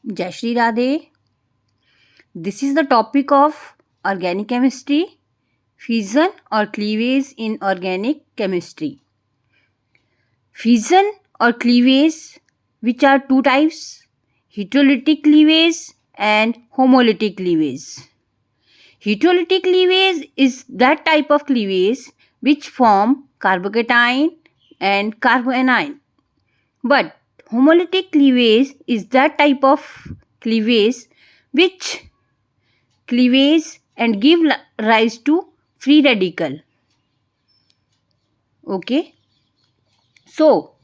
Jai Shri Radhe. This is the topic of organic chemistry, fission or cleavage in organic chemistry. Fission or cleavage, which are two types, heterolytic cleavage and homolytic cleavage. Heterolytic cleavage is that type of cleavage which form carbocation and carboanion. But homolytic cleavage is that type of cleavage which cleavage and give rise to free radical. Okay. So,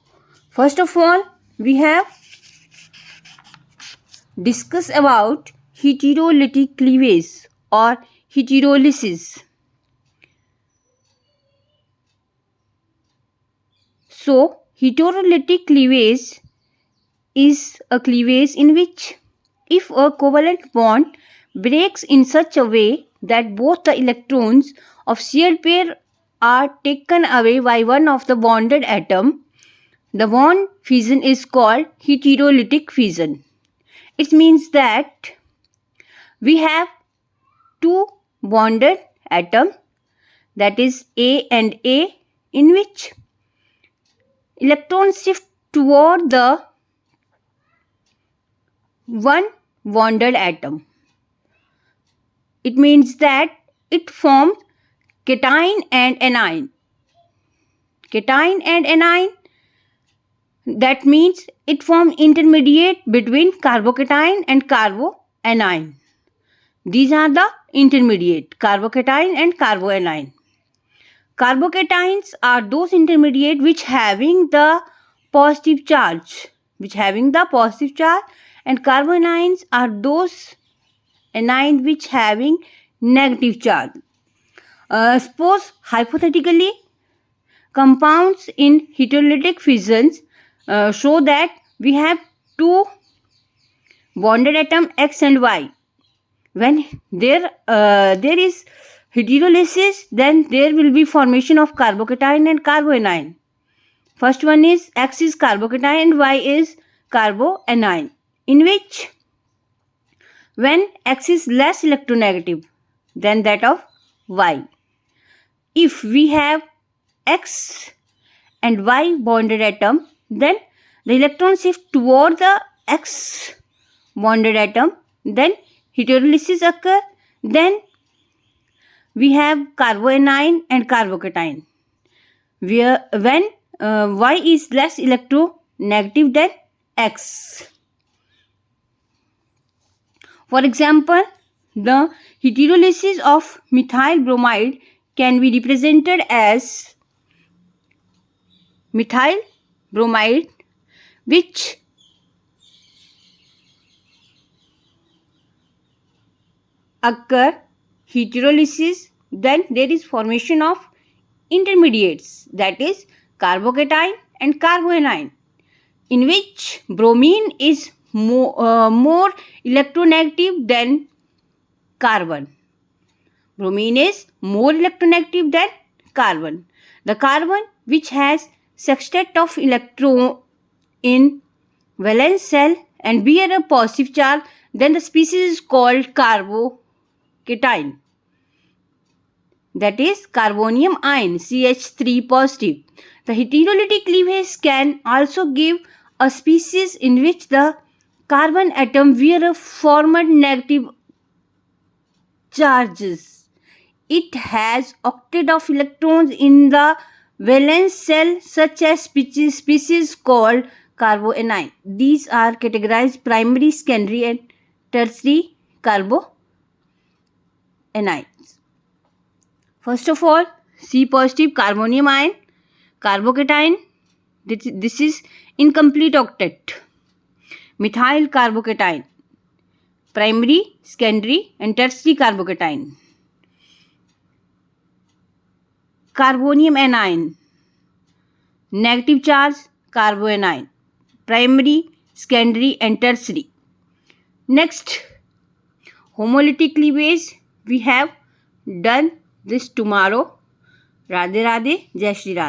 first of all, we have discussed about heterolytic cleavage or heterolysis. So, heterolytic cleavage is a cleavage in which if a covalent bond breaks in such a way that both the electrons of shared pair are taken away by one of the bonded atom, the bond fission is called heterolytic fission. It means that we have two bonded atoms, that is A and A, in which electrons shift toward the one bonded atom. It means that it forms cation and anion. Cation and anion, that means it forms intermediate between carbocation and carboanion. These are the intermediate, carbocation and carboanion. Carbocations are those intermediate which having the positive charge, and carboanions are those anions which having negative charge. Suppose hypothetically compounds in heterolytic fissions show that we have two bonded atom X and Y. When there is heterolysis, then there will be formation of carbocation and carboanion. First one is X is carbocation and Y is carboanion, in which when X is less electronegative than that of Y. If we have X and Y bonded atom, then the electron shift toward the X bonded atom, then heterolysis occur, then we have carboanion and carbocation. When Y is less electronegative than X. For example, the heterolysis of methyl bromide can be represented as methyl bromide, which occur heterolysis, then there is formation of intermediates, that is carbocation and carboanion, in which bromine is more electronegative than carbon. Bromine is more electronegative than carbon. The carbon which has sextet of electron in valence shell and bear a positive charge, then the species is called carbocation. That is carbonium ion, CH3 positive. The heterolytic cleavage can also give a species in which the carbon atom bear a formed negative charges. It has octet of electrons in the valence shell, such as species called carboanion. These are categorized primary, secondary and tertiary carboanions. First of all, C positive carbonium ion, carbocation. This is incomplete octet. Methyl carbocation, primary, secondary and tertiary carbocation. Carbonium anion, negative charge carboanion, primary, secondary and tertiary. Next, homolytic cleavage, we have done this tomorrow. Radhe Radhe, Jai Shri Radhe.